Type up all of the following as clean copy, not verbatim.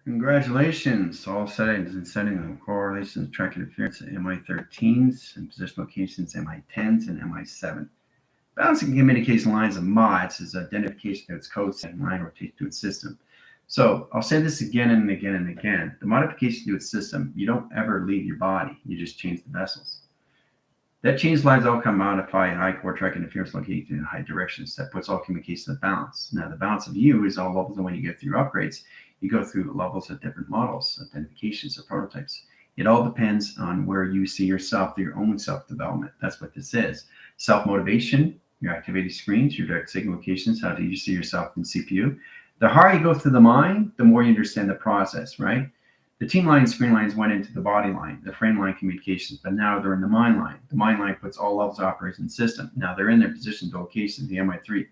Congratulations! All settings and setting of correlations, track interference at MI13s and position locations MI10s and MI7. Balancing communication lines of mods is identification of its code setting line rotation to its system. So I'll say this again and again and again. The modification to its system, you don't ever leave your body. You just change the vessels. That change lines all come modify high core track interference location in high directions. That puts all communication in balance. Now the balance of you is all levels, and when you go through upgrades, you go through levels of different models, identifications, or prototypes. It all depends on where you see yourself, your own self-development. That's what this is. Self-motivation, your activity screens, your direct signal locations, how do you see yourself in CPU? The harder you go through the mind, the more you understand the process, right? The team line and screen lines went into the body line, the frame line communications, but now they're in the mind line. The mind line puts all levels of operation system. Now they're in their position to location. The MI3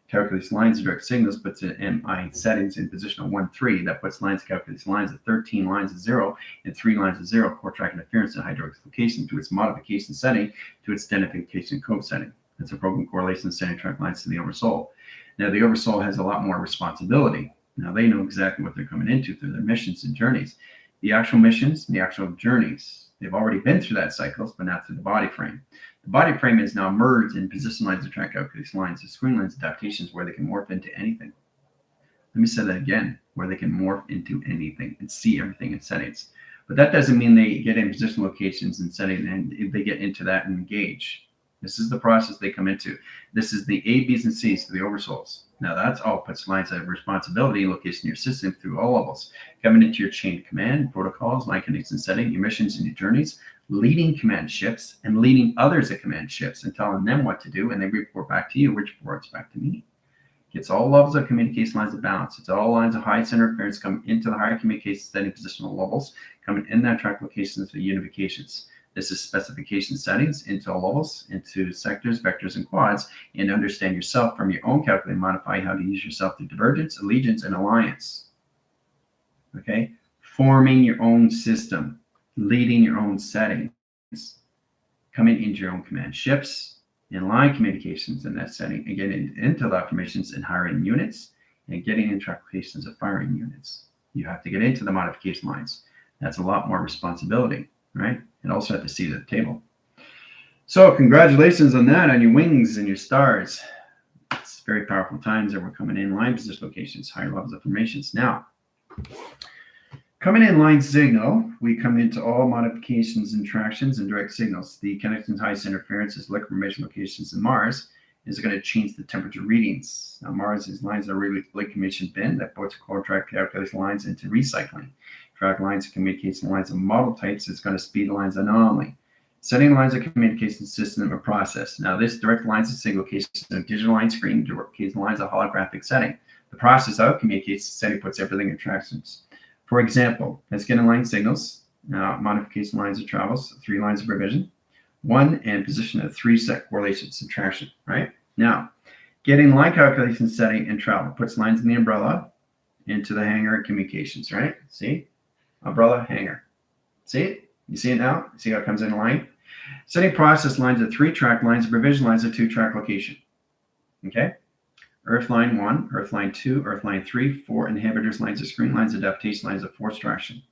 calculates lines of direct signals, puts the MI settings in position of 1, 3. That puts lines, calculates lines of 13 lines of 0 and 3 lines of 0, core track interference and high direct location to its modification setting to its identification code setting. That's a program correlation setting track lines to the oversoul. Now the oversoul has a lot more responsibility. Now they know exactly what they're coming into through their missions and journeys. The actual missions, the actual journeys, they've already been through that cycles, but not through the body frame. The body frame is now merged in position lines of track calculation lines, the screen lines, adaptations where they can morph into anything. Let me say that again, where they can morph into anything and see everything in settings. But that doesn't mean they get in position locations and setting and if they get into that and engage. This is the process they come into. This is the A, B's, and C's to the oversouls. Now that's all puts lines of responsibility and location in your system through all levels. Coming into your chain of command, protocols, line connection setting, your missions and your journeys, leading command ships and leading others at command ships and telling them what to do, and they report back to you, which reports back to me. It's all levels of communication lines of balance. It's all lines of high center interference coming into the higher communication setting positional levels, coming in that track locations to unifications. This is specification settings into all levels, into sectors, vectors, and quads, and understand yourself from your own calculator, modify how to use yourself through divergence, allegiance, and alliance. Okay? Forming your own system, leading your own settings, coming into your own command ships, in line communications in that setting, and getting into the formations and hiring units, and getting into applications of firing units. You have to get into the modification lines. That's a lot more responsibility, right? And also have to see the table. So congratulations on that, on your wings and your stars. It's very powerful times that we're coming in line position locations, higher levels of formations. Now, coming in line signal, we come into all modifications and tractions and direct signals. The connections, high interferences, liquid formation locations in Mars is going to change the temperature readings. Now, Mars's lines are really lake commission bin that puts core track calculation lines into recycling. Track lines and communication lines of model types is going to speed lines anomaly. Setting lines of communication system of process. Now, this direct lines of signal locations of digital line screen, direct lines of holographic setting. The process of communication setting puts everything in tractions. For example, let's get in line signals. Now, modification lines of travels, 3 lines of revision, 1 and position of 3 set correlation subtraction, right? Now, getting line calculation setting and travel puts lines in the umbrella into the hanger and communications, right? See? Umbrella, hanger. See it? You see it now? See how it comes in line? Setting process lines of 3 track lines of revision lines of 2 track location. Okay? Earth line 1, Earth line 2, Earth line 3, 4 inhibitors lines of screen lines, adaptation lines of 4 traction.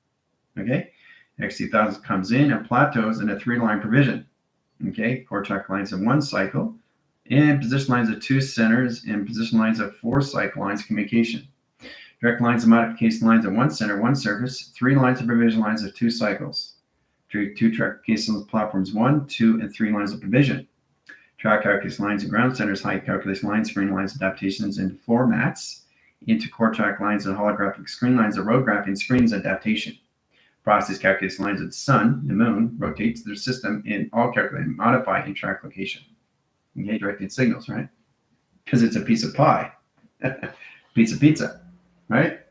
Okay? XT1000 comes in and plateaus in a 3-line provision. Okay? Core track lines of 1 cycle and position lines of 2 centers and position lines of 4 cycle lines communication. Direct lines of modification lines of 1 center, 1 surface, 3 lines of provision lines of 2 cycles. 2 track calculation platforms 1, 2, and 3 lines of provision. Track calculation lines and ground centers, height calculation lines, screen lines, adaptations, and floor mats into core track lines and holographic screen lines of road graphing screens adaptation. Process calculation lines of the sun, the moon, rotates their system in all calculated, modify, and track location. Okay, directed signals, right? Because it's a piece of pie. Pizza. Right?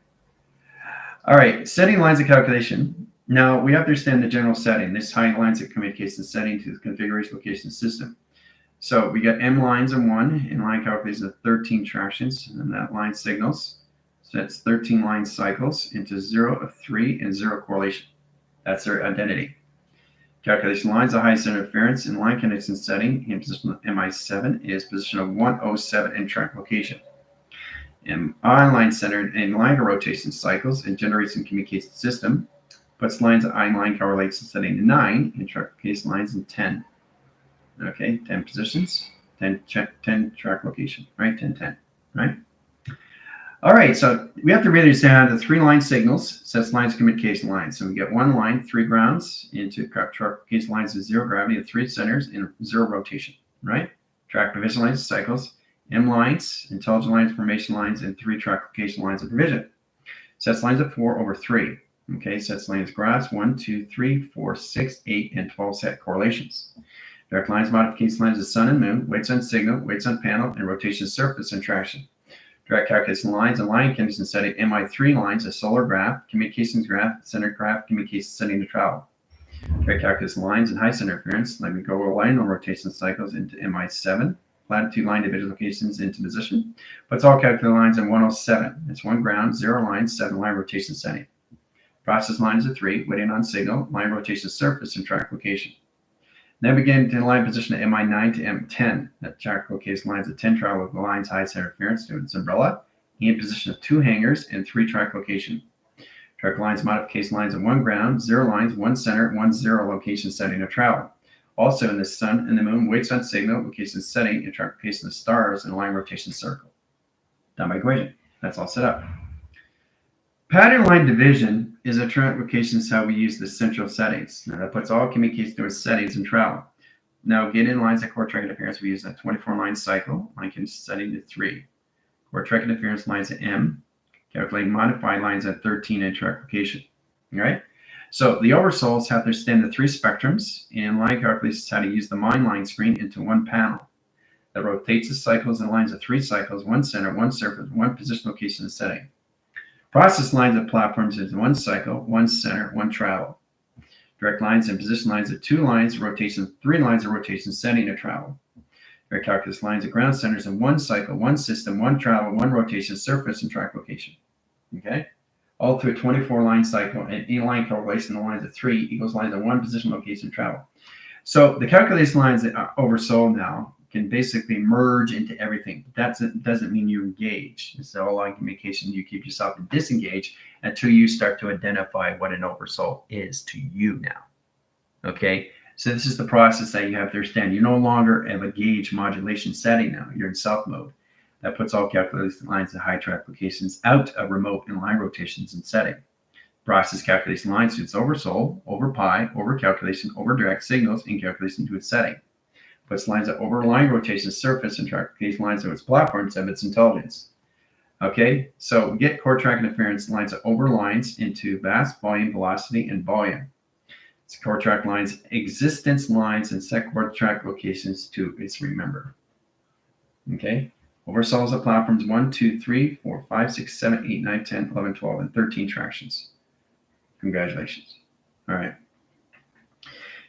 All right, setting lines of calculation. Now, we understand the general setting. This high lines of communication setting to the configuration location system. So we got M lines of 1 in line calculation of 13 tractions, and that line signals. So that's 13 line cycles into 0 of 3 and 0 correlation. That's their identity. Calculation lines of high center interference in line connection setting in position of MI7 is position of 107 in track location. line centered and line rotation cycles and generates and communicates the system. Puts lines at line correlates in setting to 9 and track case lines in 10. Okay, 10 positions, 10 track location, right? 10, 10, right? All right, so we have to really understand the 3 line signals, sets lines, communication lines. So we get 1 line, 3 grounds into track location lines with 0 gravity and 3 centers and 0 rotation, right? Track provision lines, cycles, M lines, intelligent lines, formation lines, and 3 track location lines of provision. Sets lines of 4 over 3. Okay, sets lines graphs 1, 2, 3, 4, 6, 8, and 12 set correlations. Direct lines, modification lines of sun and moon, weights on signal, weights on panel, and rotation surface and traction. Direct calculation lines and line condition setting MI3 lines, a solar graph, communications graph, center graph, communication setting to travel. Direct calculation lines and high center interference, let me go line or rotation cycles into MI7, latitude line division locations into position. Puts all calculated lines in 107. It's 1 ground, 0 lines, 7 line rotation setting. Process lines of 3, weighting on signal, line rotation surface, and track location. Then begin to line position at MI9 to M10. That track location lines of 10 travel lines, high center interference to its umbrella, and position of 2 hangers and 3 track location. Track lines, modification lines of 1 ground, 0 lines, 1 center, 1 0 location setting of travel. Also in the sun and the moon, weights on signal, location setting, and track location of stars, and line rotation circle. Done by equation. That's all set up. Pattern line division is a track location is how we use the central settings. Now that puts all communication to its settings and travel. Now get in lines of core track interference, we use a 24 line cycle, line condition setting to 3. Core track interference lines at M, calculate modify lines at 13 and track location. All right. So the oversouls have to understand the 3 spectrums, and line calculations how to use the mind line screen into 1 panel that rotates the cycles and lines of 3 cycles, 1 center, 1 surface, 1 position, location, and setting. Process lines of platforms is 1 cycle, 1 center, 1 travel. Direct lines and position lines of 2 lines, rotation, 3 lines of rotation, setting, or travel. Direct calculus lines of ground centers in 1 cycle, 1 system, 1 travel, 1 rotation, surface, and track location. Okay? All through a 24 line cycle, and in-line correlation, the lines of 3 equals lines of 1 position, location, travel. So the calculation lines that are oversold now can basically merge into everything. That doesn't mean you engage. It's all line communication. You keep yourself disengaged until you start to identify what an oversold is to you now. Okay? So this is the process that you have to understand. You no longer have a gauge modulation setting now. You're in self mode. That puts all calculation lines and high track locations out of remote and line rotations and setting. Process calculation lines to its oversold, over pi, over calculation, over direct signals, and calculation to its setting. Puts lines of over line rotation surface and track location lines to its platforms of its intelligence. Okay, so we get core track interference lines of over lines into mass, volume, velocity, and volume. It's core track lines, existence lines, and set core track locations to its remember. Okay, oversolves of platforms 1, 2, 3, 4, 5, 6, 7, 8, 9, 10, 11, 12, and 13 tractions. Congratulations. All right.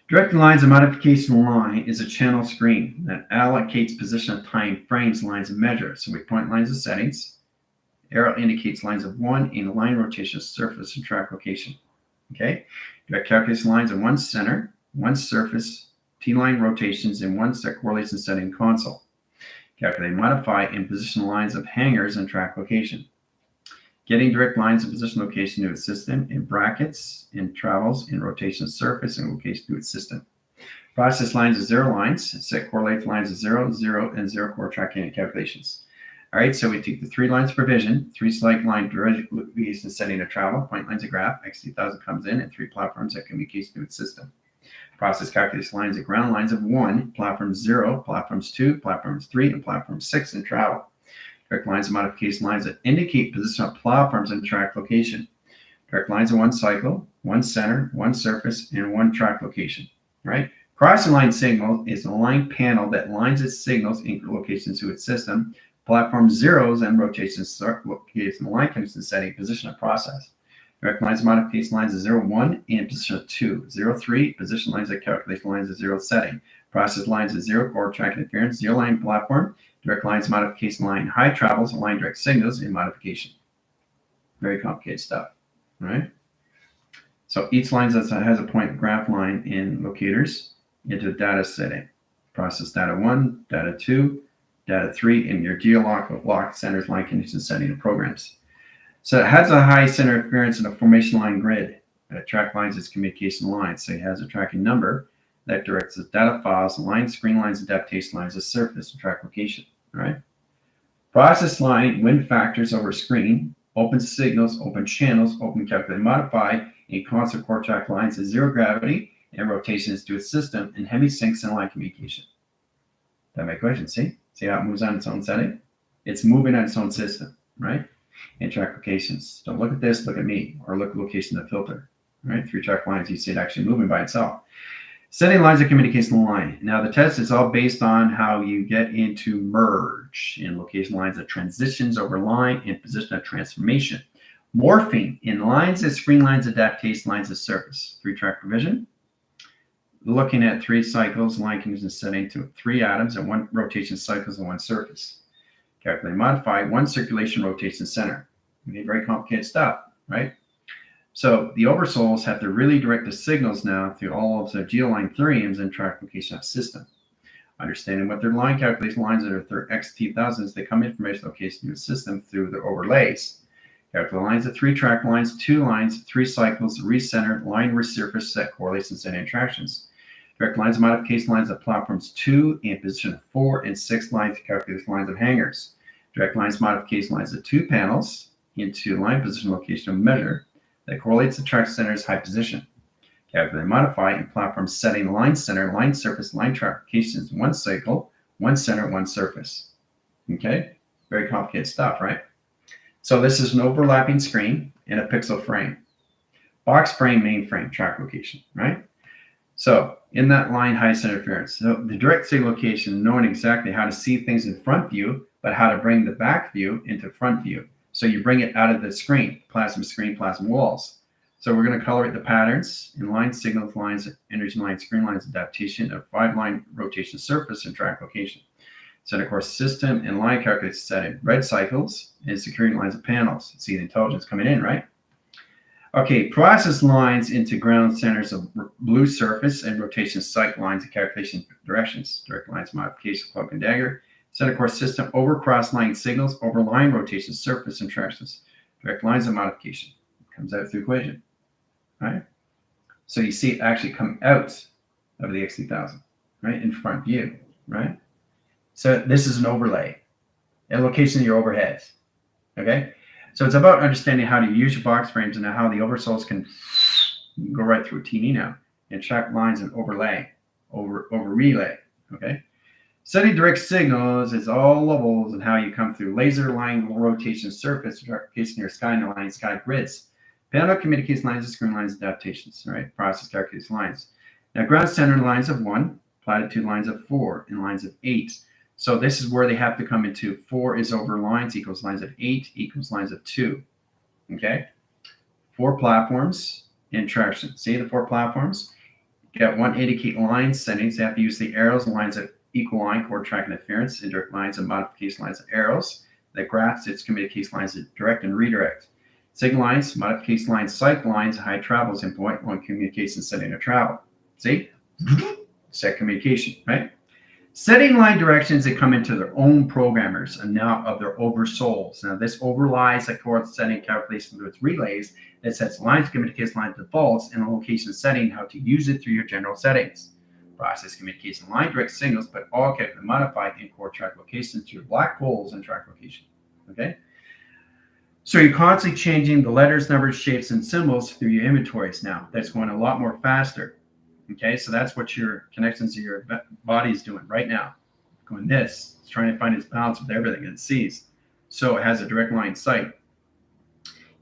Direct lines of modification line is a channel screen that allocates position of time frames lines of measure. So we point lines of settings. Arrow indicates lines of 1 in line rotation, surface, and track location. Okay. Direct calculation lines of 1 center, 1 surface, T-line rotations, and 1 set correlation setting console. Calculate, modify, and position lines of hangers and track location. Getting direct lines of position location to its system in brackets, in travels, in rotation surface, and location to its system. Process lines of 0 lines, set correlate lines of 0, 0, and 0 core tracking and calculations. All right, so we take the 3 lines provision, 3 select line location setting of travel, point lines of graph, x2000 comes in, and 3 platforms that communicates to its system. Process calculation lines of ground lines of 1, platforms 0, platforms 2, platforms 3, and platform 6 in travel. Direct lines of modification lines that indicate position of platforms and track location. Direct lines of 1 cycle, 1 center, 1 surface, and 1 track location. Right? Crossing line signal is a line panel that lines its signals in locations to its system. Platform zeros and rotations location line condition setting position of process. Direct lines of modification lines of 0, 1 and position of 2. 0, 3, position lines that calculation lines of 0 setting. Process lines of 0 core track interference, 0 line platform. Direct lines modification line high travels, line direct signals in modification. Very complicated stuff. All right. So each line has a point graph line in locators into data setting. Process data 1, data 2, Data 3 in your geolock centers, line conditions, setting, and programs. So it has a high center interference in a formation line grid. Track lines is communication lines. So it has a tracking number that directs the data files, lines, screen lines, adaptation lines, as surface, and track location. All right. Process line, wind factors over screen, open signals, open channels, open calculate modify, and constant core track lines is zero gravity and rotations to its system, and heavy sinks and line communication. That my question. See how it moves on its own setting? It's moving on its own system, right? And track locations. Don't look at this, look at me, or look at location of the filter. Right? 3 track lines, you see it actually moving by itself. Setting lines of communication line. Now the test is all based on how you get into merge in location lines of transitions over line and position of transformation. Morphing in lines as screen lines, adaptation lines as surface. 3 track provision. Looking at 3 cycles, line conditions setting to 3 atoms and 1 rotation cycles and 1 surface. Calculate modify 1 circulation rotation center. Very complicated stuff, right? So the oversouls have to really direct the signals now through all of the geoline theorems and track location of system. Understanding what their line calculation lines are, their XT1000s, they come information location to the system through their overlays. Calculate lines of 3 track lines, 2 lines, 3 cycles, recenter, line resurface, set correlations and interactions. Direct lines of modification lines of platforms 2 and position 4 and 6 lines to calculate lines of hangers. Direct lines modification lines of 2 panels into line position location of measure that correlates the track center's high position. Calculate modify in platform setting line center, line surface, line track locations, 1 cycle, 1 center, 1 surface. Okay, very complicated stuff, right? So this is an overlapping screen and a pixel frame. Box frame, main frame, track location, right? So in that line, high center interference. So the direct signal location, knowing exactly how to see things in front view, but how to bring the back view into front view. So you bring it out of the screen, plasma walls. So we're going to color the patterns in line signals, lines, energy lines, screen lines, adaptation of 5 line rotation surface and track location. So of course, system and line calculates set in red cycles and security lines of panels. See the intelligence coming in, right? Okay, process lines into ground centers of blue surface and rotation cycle lines and calculation directions. Direct lines modification, cloak and dagger. Center core system over cross line signals, over line rotation, surface interactions. Direct lines of modification. Comes out through equation. Right? So you see it actually come out of the XT1000, right? In front view, right? So this is an overlay. And location of your overheads. Okay? So it's about understanding how to use your box frames and how the oversouls can go right through a TV now and track lines and overlay, over relay. Okay? Setting direct signals is all levels and how you come through laser line rotation surface, location your sky line, sky grids. Panel communication lines and screen lines adaptations, right? Process calculation lines. Now ground center lines of 1, platitude lines of 4, and lines of 8. So this is where they have to come into 4 is over lines equals lines of 8 equals lines of 2. Okay? 4 platforms in traction. See the 4 platforms? You got 180 line settings. They have to use the arrows and lines of equal line, core track interference, indirect lines and modification lines of arrows. That graphs its communication lines of direct and redirect. Signal lines, modification lines, cycle lines, high travels in point 1 communication setting of travel. See? Set communication, right? Setting line directions that come into their own programmers and now of their oversouls. Now this overlies a core setting calculation through its relays that sets lines, communication line defaults, and a location setting how to use it through your general settings. Process communication line direct signals, but all kept modified in core track location to your black holes and track location. Okay? So you're constantly changing the letters, numbers, shapes, and symbols through your inventories now. That's going a lot more faster. Okay, so that's what your connections to your body is doing right now. Going this, it's trying to find its balance with everything it sees. So it has a direct line sight.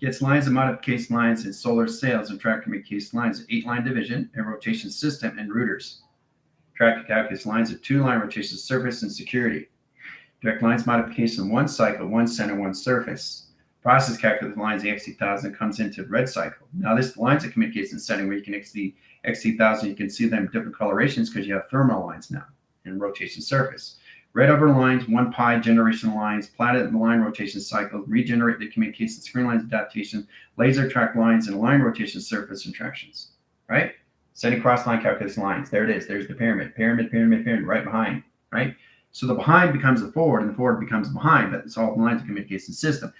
Gets lines and modification lines and solar sails and track communication lines, 8-line division and rotation system and routers. Track calculus lines of 2-line rotation surface and security. Direct lines modification 1 cycle, 1 center, 1 surface. Process calculus lines, the XT1000 comes into red cycle. Now this lines of communication setting where you can the XT1000, you can see them different colorations because you have thermal lines now and rotation surface. Red over lines, 1 pi generation lines, platted line rotation cycle, regenerate the communication screen lines adaptation, laser track lines, and line rotation surface interactions. Right? Setting cross line calculus lines. There it is. There's the pyramid right behind. Right? So the behind becomes the forward, and the forward becomes the behind. That's all the lines of communication system.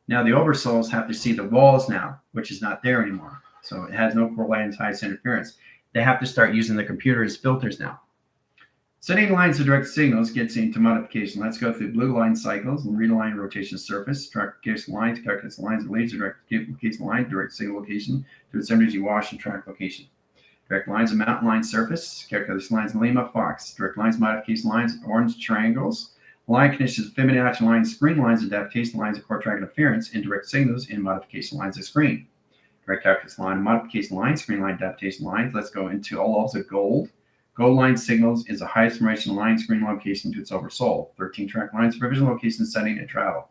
Now the oversouls have to see the walls now, which is not there anymore. So it has no core lines, high interference. They have to start using the computer as filters now. Setting lines of direct signals gets into modification. Let's go through blue line cycles and realign rotation surface, direct location lines, calculate lines of laser, direct location line, direct signal location to its energy wash and track location. Direct lines of mountain line surface, calculation lines Lima, Fox, direct lines, modification lines, orange triangles, line conditions, Fibonacci lines, screen lines, adaptation lines of core track interference, indirect signals, and modification lines of screen. Direct calculation line, modification line, screen line, adaptation lines. Let's go into all also gold. Gold line signals is the highest information line screen location to its oversoul. 13 track lines, provision location, setting, and travel.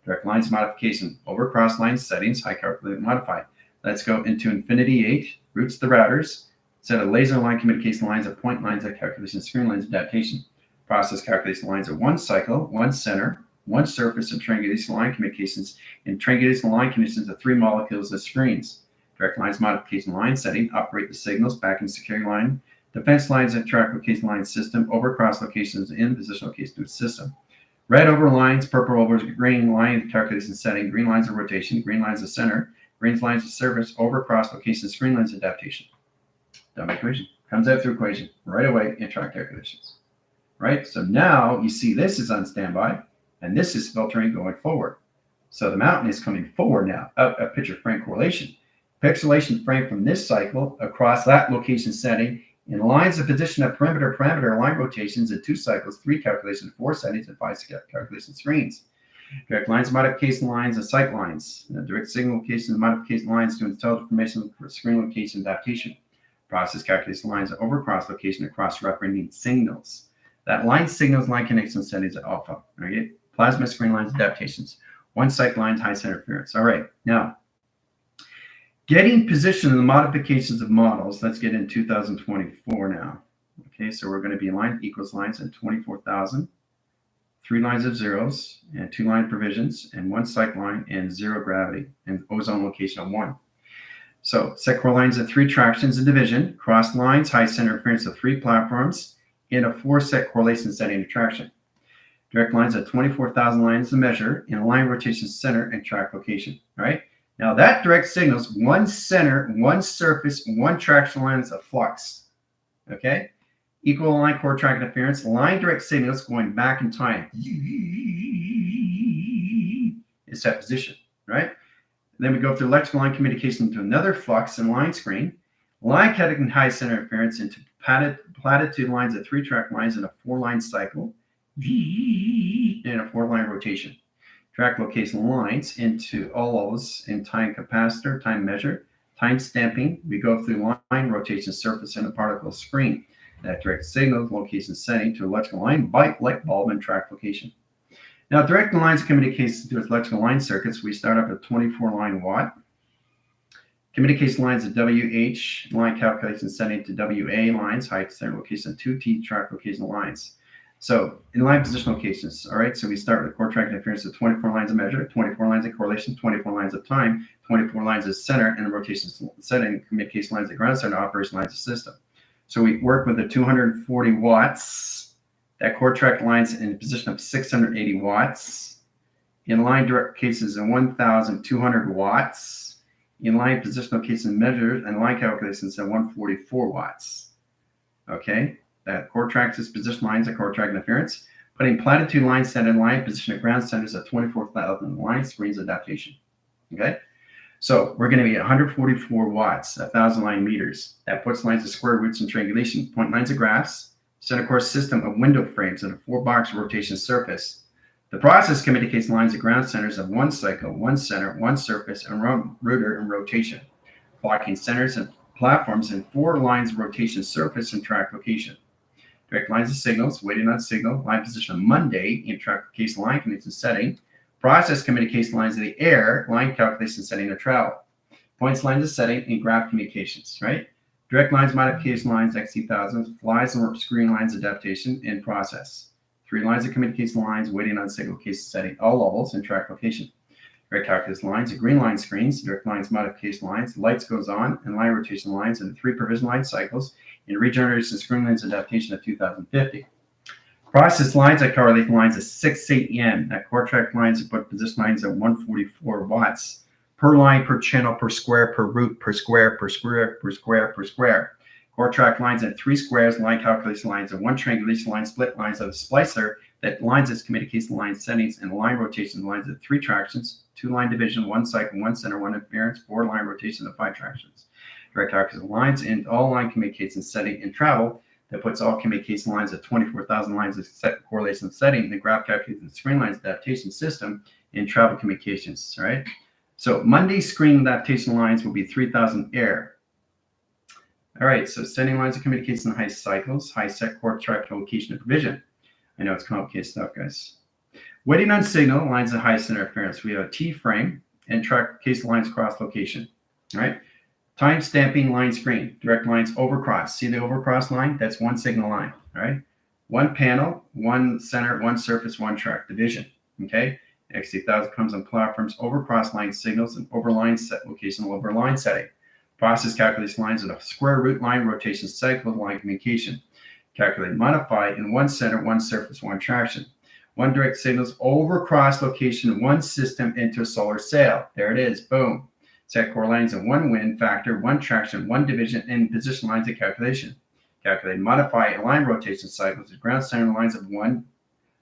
Direct lines modification, over cross line settings, high calculate, modify. Let's go into Infinity 8, routes the routers, set of laser line communication lines of point lines of calculation, screen lines, adaptation. Process calculation lines of one cycle, one center, one surface, and triangulation line communications, and triangulation line conditions of 3 molecules of screens. Direct lines modification line setting, operate the signals, back in security line, defense lines and track location line system, over cross locations in position location system. Red over lines, purple over green line calculation setting, green lines of rotation, green lines of center, green lines of surface, over cross locations, screen lines adaptation. Dumb equation. Comes out through equation right away in track calculations. Right? So now you see this is on standby and this is filtering going forward. So the mountain is coming forward now, a picture frame correlation. Pixelation frame from this cycle across that location setting in lines of position of parameter line rotations in 2 cycles, 3 calculations, 4 settings, and 5 calculation screens. Direct lines, modification lines, and sight lines. Direct signal locations, modification lines to intelligent information for screen location adaptation. Process calculation lines, over cross location, and cross referencing signals. That line signals, line connection settings at alpha. Right? Plasma screen lines, adaptations. One cycle lines, high center interference. All right. Now, getting position in the modifications of models. Let's get in 2024 now. Okay, so we're going to be in line equals lines at 24,000, 3 lines of zeros, and 2 line provisions, and 1 cycle line, and 0 gravity, and ozone location of 1. So set core lines of 3 tractions of division, cross lines, high center interference of 3 platforms, and a 4 set correlation setting of traction. Direct lines of 24,000 lines to measure in line rotation center and track location. All right. Now that direct signals 1 center, 1 surface, 1 traction lines of flux. Okay. Equal line core track interference, line direct signals going back in time. Is that position, right? Then we go through electrical line communication to another flux and line screen. Line cutting high center interference into platitude lines of 3 track lines in a 4 line cycle and a 4 line rotation. Track location lines into all those in time capacitor, time measure, time stamping. We go through line rotation surface and a particle screen. That direct signal location setting to electrical line, light bulb, and track location. Now, direct lines of communication to electrical line circuits, we start up at 24 line watt. Communication lines of WH line calculation setting to WA lines, height center location, 2T track location lines. So in line position locations, all right, so we start with core track interference of 24 lines of measure, 24 lines of correlation, 24 lines of time, 24 lines of center, and the rotation setting, communication lines of ground center, operation lines of system. So we work with the 240 watts, that core track lines in a position of 680 watts, in line direct cases in 1,200 watts, in line positional cases measured, and line calculations at 144 watts. Okay. That core track is position lines at core track interference, putting platitude line set in line position at ground centers at 24,000 line screens adaptation. Okay, so we're going to be at 144 watts, 1,000 line meters. That puts lines of square roots and triangulation, point lines of graphs, center core system of window frames and a 4-box rotation surface. The process communicates lines of ground centers of 1 cycle, 1 center, 1 surface, and router and rotation, blocking centers and platforms in 4 lines of rotation surface and track location. Direct lines of signals, waiting on signal, line position on Monday, in track location line connection setting, process communication lines of the air, line calculation setting of travel, points lines of setting, and graph communications, right? Direct lines, modification lines, XT1000, flies and screen lines adaptation in process. 3 lines of communication lines, waiting on signal case setting, all levels, and track location. Direct calculation lines, green line screens, direct lines, modification lines, lights goes on, and line rotation lines, and 3 provision line cycles, and regeneration screen lines adaptation of 2050. Process lines that correlate lines at 680 N. That core track lines that put position lines at 144 watts per line, per channel, per square, per root, per square, per square, per square, per square. Core track lines at 3 squares, line calculation lines at 1 triangulation line, split lines of a splicer that lines its communication line settings and line rotation lines at 3 tractions, 2 line division, 1 cycle, 1 center, 1 interference, 4 line rotation, and 5 tractions. Direct calculation lines and all line communication setting and travel that puts all communication lines at 24,000 lines of set correlation setting, the graph calculates the screen lines adaptation system in travel communications, right? So Monday screen adaptation lines will be 3,000 air. All right, so setting lines of communication high cycles, high set core track location and provision. I know it's complicated stuff, guys. Waiting on signal lines of high center interference. We have a T frame and track case lines cross location, all right? Time stamping line screen, direct lines overcross. See the overcross line? That's one signal line, all right? One panel, one center, one surface, one track division, okay? XT1000 comes on platforms, overcross line signals, and overline set location, over line setting. Process calculation lines with a square root line rotation cycle line communication. Calculate, modify in one center, one surface, one traction. One direct signals overcross location, one system into a solar sail. There it is, boom. Set core lines in one wind factor, one traction, one division, and position lines of calculation. Calculate, modify line rotation cycles with ground center lines of 1.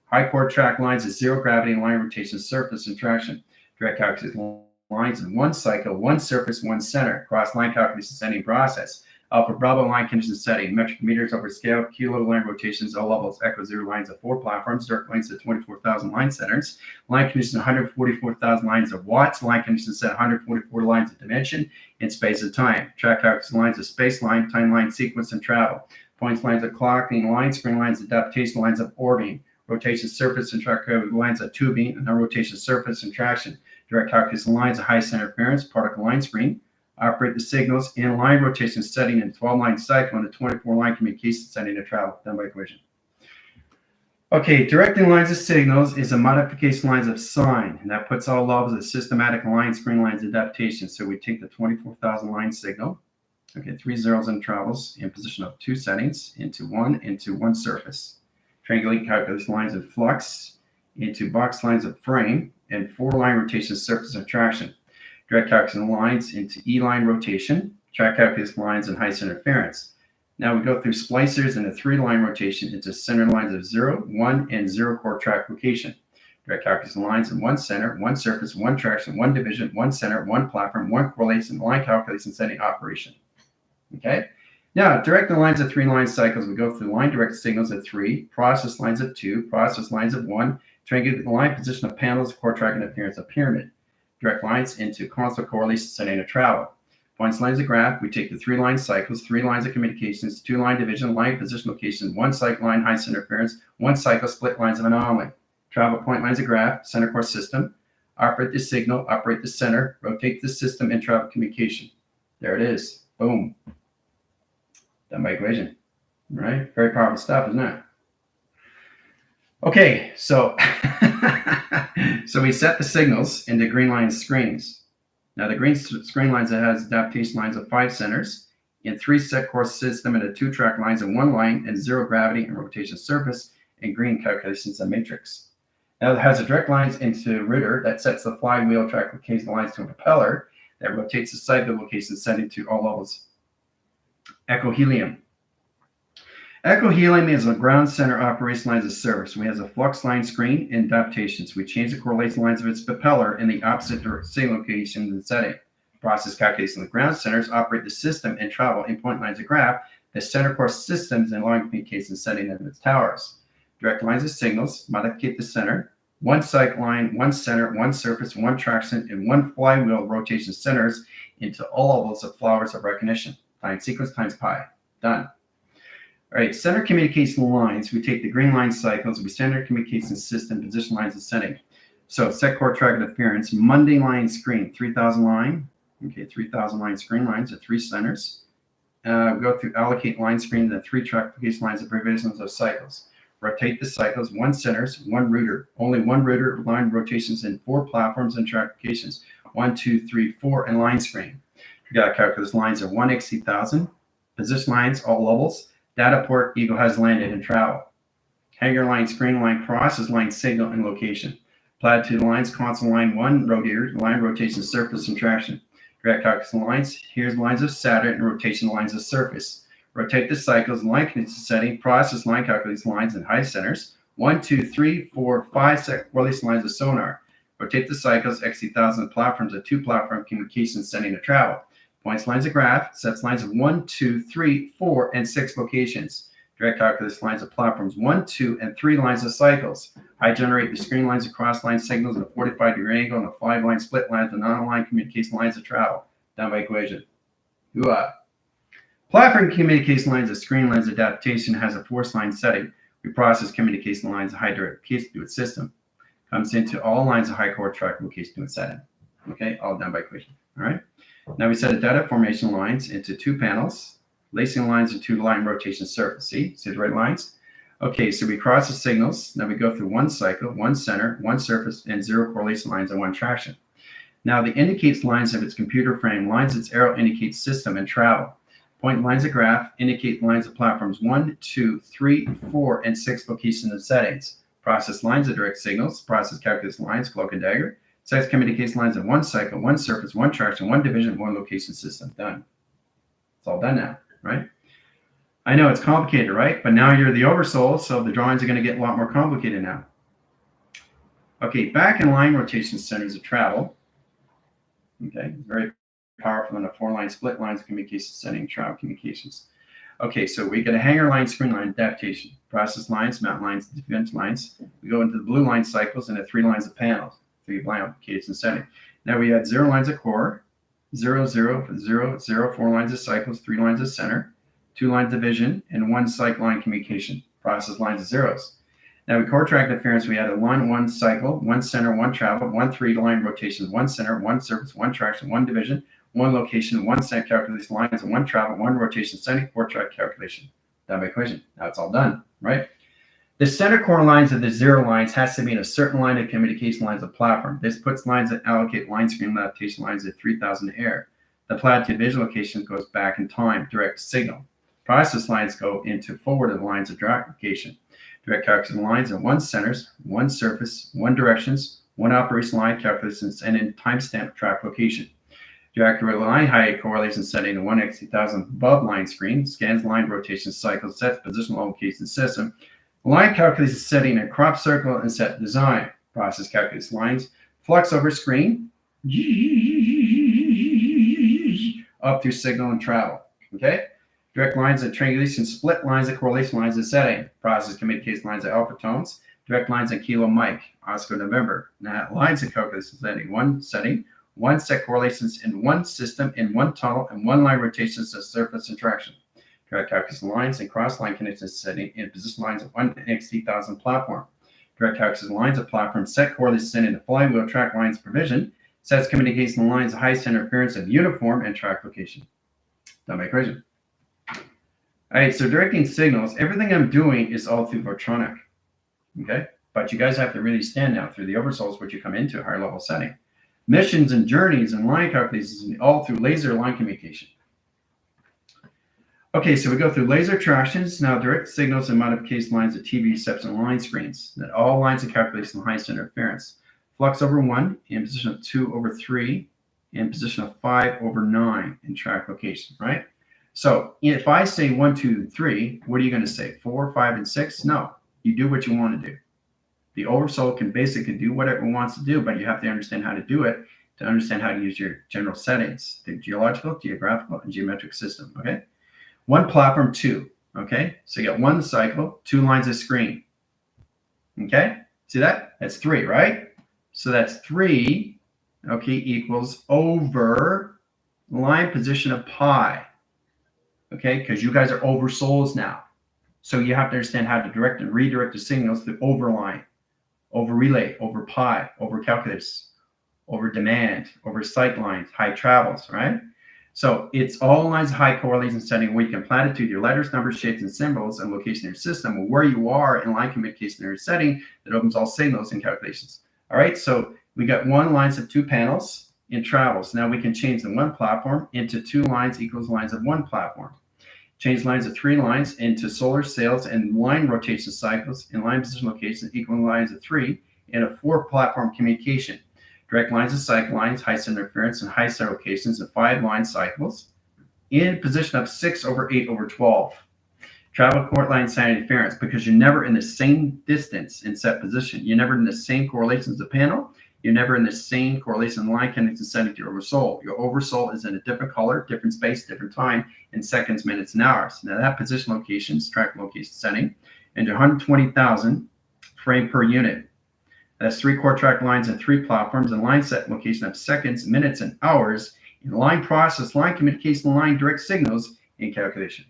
High core track lines of 0 gravity and line rotation surface and traction. Direct calculation lines in one cycle, one surface, one center. Cross line calculation setting process. Alpha Bravo line condition setting. Metric meters over scale, kilo line rotations, all levels, echo 0 lines of 4 platforms, direct lines of 24,000 line centers. Line condition 144,000 lines of watts. Line condition set 144 lines of dimension in space of time. Track calculation lines of space line, timeline, sequence, and travel. Points lines of clocking, line screen lines, adaptation lines of orbiting. Rotation surface and track lines of tubing, and no rotation surface and traction. Direct calculation lines of high center interference, particle line screen. Operate the signals in line rotation setting in 12-line cycle and a 24-line communication setting to travel, done by equation. Okay, directing lines of signals is a modification lines of sign, and that puts all levels of systematic line screen lines adaptation. So we take the 24,000 line signal, okay, 3 zeros and travels in position of 2 settings into one surface. Triangulate calculation lines of flux into box lines of frame and 4-line rotation surface of traction. Direct calculation lines into E-line rotation, track calculation lines and high center interference. Now we go through splicers and a 3-line rotation into center lines of 0, 1, and 0 core track location. Direct calculation lines in one center, one surface, one traction, one division, one center, one platform, one correlation, line calculation setting operation. Okay? Now, direct the lines of 3-line cycles, we go through line direct signals of 3, process lines of 2, process lines of 1, triangulate the line position of panels, core track interference of pyramid. Direct lines into constant correlation setting of travel. Points lines of graph, we take the 3-line cycles, 3 lines of communications, 2-line division, line position location, 1 cycle line, high center interference, 1 cycle split lines of anomaly. Travel point lines of graph, center core system, operate the signal, operate the center, rotate the system, and travel communication. There it is. Boom. Done by equation. Right? Very powerful stuff, isn't it? Okay, so so we set the signals into green line screens. Now the green screen lines that has adaptation lines of 5 centers in 3 set core system and 2 track lines in 1 line and 0 gravity and rotation surface and green calculations and matrix. Now it has a direct lines into rooter that sets the flywheel track location lines to a propeller that rotates the side location setting to all levels. Echo helium. Echo helium is a ground center operation lines of service. We have a flux line screen and adaptations. We change the correlation lines of its propeller in the opposite signal location and setting. Process calculation of the ground centers, operate the system and travel in point lines of graph, the center core systems and line communication setting of its towers. Direct lines of signals, modify the center, 1 cycle line, 1 center, 1 surface, 1 traction, and 1 flywheel rotation centers into all levels of flowers of recognition. Time sequence times pi. Done. All right, center communication lines, we take the green line cycles, we center communication system, position lines and setting. So set core track interference, Monday line screen, 3,000 line, okay, 3,000 line screen lines at 3 centers. We go through allocate line screen, then 3 track application lines of provisions of cycles. Rotate the cycles, 1 centers, 1 rooter, only 1 rooter line rotations in 4 platforms and track applications, 1, 2, 3, 4, and line screen. We got to calculate lines of 1 XC1000, position lines, all levels. Data port, Eagle has landed and travel. Hanger line, screen line, cross is line signal and location. Platitude lines, console line 1, rotator, line rotation, surface, and traction. Direct calculus lines, here's lines of Saturn and rotation lines of surface. Rotate the cycles, line setting, process line calculus lines and high centers. 1, 2, 3, 4, 5 set release lines of sonar. Rotate the cycles, XT1000 platforms at 2 platform communication setting to travel. Points lines of graph, sets lines of 1, 2, 3, 4, and 6 locations. Direct calculus lines of platforms 1, 2, and 3 lines of cycles. I generate the screen lines of cross line signals in a 45-degree angle and a 5-line split lines and non-aligned communication lines of travel. Done by equation. Platform communication lines of screen lines adaptation has a force line setting. We process communication lines of high direct case to its system. Comes into all lines of high core track location to its setting. Okay, all done by equation. All right. Now we set a data formation lines into 2 panels, lacing lines and 2 line rotation surface. See the right lines? Okay, so we cross the signals. Now we go through 1 cycle, 1 center, 1 surface, and 0 correlation lines and 1 traction. Now the indicates lines of its computer frame, lines its arrow indicates system and travel. Point lines of graph indicate lines of platforms 1, 2, 3, 4, and 6 locations and settings. Process lines of direct signals, process calculus lines, cloak and dagger. Sets communication lines of 1 cycle, 1 surface, 1 traction, 1 division, 1 location system. Done. It's all done now, right? I know it's complicated, right? But now you're the oversoul, so the drawings are going to get a lot more complicated now. Okay, back in line rotation centers of travel. Okay, very powerful in a 4-line split lines of communication setting, travel communications. Okay, so we get a hanger line, screen line adaptation, process lines, mount lines, defense lines. We go into the blue line cycles and the 3 lines of panels, 3 line application setting. Now we had 0 lines of core, 0, 0, 0, 0, 4 lines of cycles, 3 lines of center, 2 lines of vision, and 1 cycle line communication. Process lines of zeros. Now we core track interference, we had a 1 cycle, 1 center, 1 travel, 1 3-line rotations, 1 center, 1 surface, 1 traction, 1 division, 1 location, 1 set calculation lines, and 1 travel, 1 rotation setting, 4 track calculation. Done by equation. Now it's all done, right? The center core lines of the 0 lines has to be in a certain line of communication lines of platform. This puts lines that allocate line screen adaptation lines at 3000 air. The platitude visual location goes back in time, direct signal. Process lines go into forward of lines of direct location. Direct calculation lines are 1 centers, 1 surface, 1 directions, 1 operation line calculations, and in timestamp track location. Direct line height correlation setting to 1 XT1000 above line screen, scans line rotation cycle, sets position location system. Line calculation setting a crop circle and set design. Process calculation lines, flux over screen, up through signal and travel. Okay? Direct lines of triangulation, split lines of correlation lines of setting. Process communication lines of alpha tones. Direct lines of kilo Mike, Oscar November. Now lines of calculation setting, 1 setting, 1 set correlations in 1 system, in 1 tunnel, and 1 line rotations of surface and traction. Direct calculation lines and cross line connections setting in position lines of 1 XT1000 platform. Direct calculation lines of platform set correlations setting to flywheel track lines provision. Sets communication lines of high center interference of uniform and track location. Done by equation. All right, so directing signals, everything I'm doing is all through Vortronic, okay? But you guys have to really stand now through the oversouls, which you come into a higher level setting. Missions and journeys and line calculations, all through laser line communication. Okay, so we go through laser tractions, now direct signals and modification lines of TV reception line screens, that all lines of calculation high center interference. Flux over 1 in position of 2 over 3 in position of 5 over 9 in track location, right? So if I say 1, 2, 3, what are you going to say? 4, 5, and 6? No, you do what you want to do. The oversoul can basically do whatever it wants to do, but you have to understand how to do it to understand how to use your general settings, the geological, geographical, and geometric system, okay? 1 platform, 2, okay? So you got 1 cycle, 2 lines of screen, okay? See that? That's 3, right? So that's 3, okay, equals over line position of pi. Okay, because you guys are over souls now. So you have to understand how to direct and redirect the signals through overline, over relay, over pi, over calculus, over demand, over sight lines, high travels, right? So it's all lines of high correlation setting where you can platitude your letters, numbers, shapes, and symbols and location of your system, where you are in line communication area setting that opens all signals and calculations. All right, so we got 1 lines of 2 panels in travels. Now we can change the 1 platform into 2 lines equals lines of 1 platform. Change lines of 3 lines into solar sails and line rotation cycles in line position locations equal lines of 3 in a 4-platform communication. Direct lines of cycle lines, high center interference, and high center locations in 5 line cycles in position of 6/8/12. Travel court line side interference because you're never in the same distance in set position. You're never in the same correlation as the panel. You're never in the same correlation line connected setting to your oversoul. Your oversoul is in a different color, different space, different time in seconds, minutes, and hours. Now that position location, track location setting, into 120,000 frame per unit. That's 3 core track lines and 3 platforms and line set location of seconds, minutes, and hours in line process, line communication, line direct signals in calculation.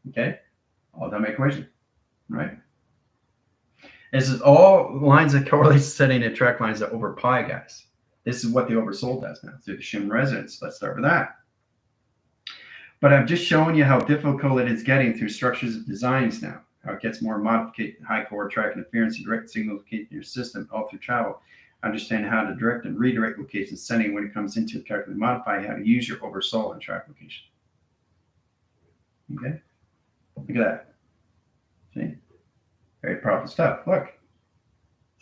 Okay, all done by equation, right? This is all lines of correlation setting and track lines that over pi, guys. This is what the oversoul does now through the Schumann resonance. Let's start with that. But I'm just showing you how difficult it is getting through structures of designs now. How it gets more modified, high core track interference, and direct signal location in your system all through travel. Understand how to direct and redirect location setting when it comes into calculating modify, how to use your oversoul and track location. Okay, look at that. See? Very powerful stuff. Look,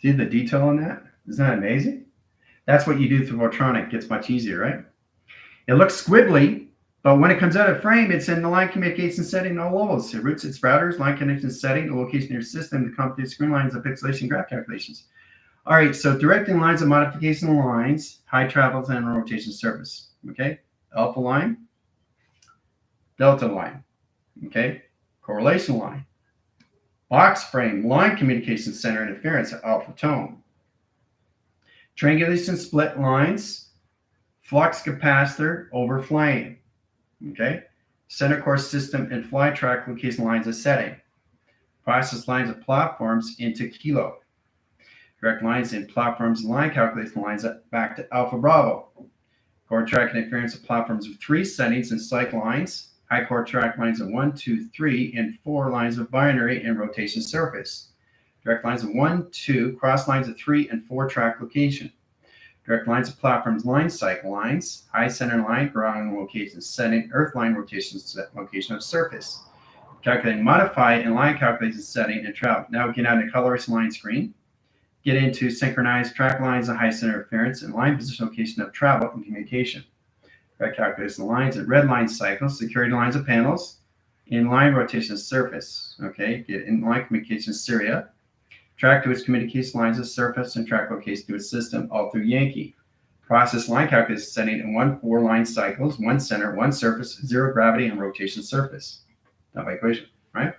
see the detail on that? Isn't that amazing? That's what you do through Voltronic. It gets much easier, right? It looks squibbly, but when it comes out of frame, it's in the line communication setting all levels. It routes its routers, line connection setting, the location of your system, the computed screen lines, the pixelation graph calculations. All right, so directing lines of modification lines, high travels and rotation surface. Okay, alpha line, delta line. Okay, correlation line. Box frame, line communication center interference, alpha tone. Triangulation split lines, flux capacitor over flame. Okay, center core system and fly track location lines of setting. Process lines of platforms into kilo. Direct lines in platforms, line calculation lines back to alpha bravo. Core track interference of platforms with 3 settings and cycle lines. High core track lines of 1, 2, 3, and 4 lines of binary and rotation surface. Direct lines of 1, 2, cross lines of 3 and 4 track location. Direct lines of platforms, line cycle lines, high center line, ground location setting, earth line rotation location of surface. Calculating modify and line calculation setting and travel. Now we get out of the colorless line screen. Get into synchronized track lines of high center interference and line position location of travel and communication. Direct calculation lines and red line cycles, security lines of panels, in line rotation surface. Okay, get in line communication Syria. Track to its communication lines of surface and track location to its system, all through Yankee. Process line calculation setting in 1 4 line cycles, 1 center, 1 surface, 0 gravity, and rotation surface. Not by equation, right?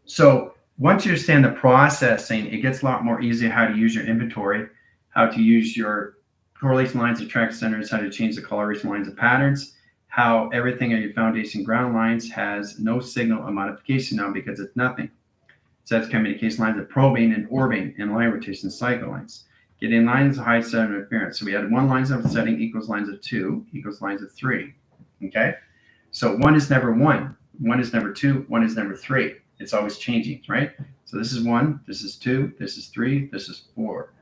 So once you understand the processing, it gets a lot more easy how to use your inventory, how to use your correlation lines of track centers, how to change the coloration lines of patterns, how everything on your foundation ground lines has no signal of modification now because it's nothing. Sets communication lines of probing and orbiting and line rotation cycle lines. Getting lines of high center interference. So we had 1 lines of setting equals lines of 2 equals lines of 3. Okay? So 1 is never 1. 1 is never 2. 1 is never 3. It's always changing, right? So this is 1, this is 2, this is 3, this is 4.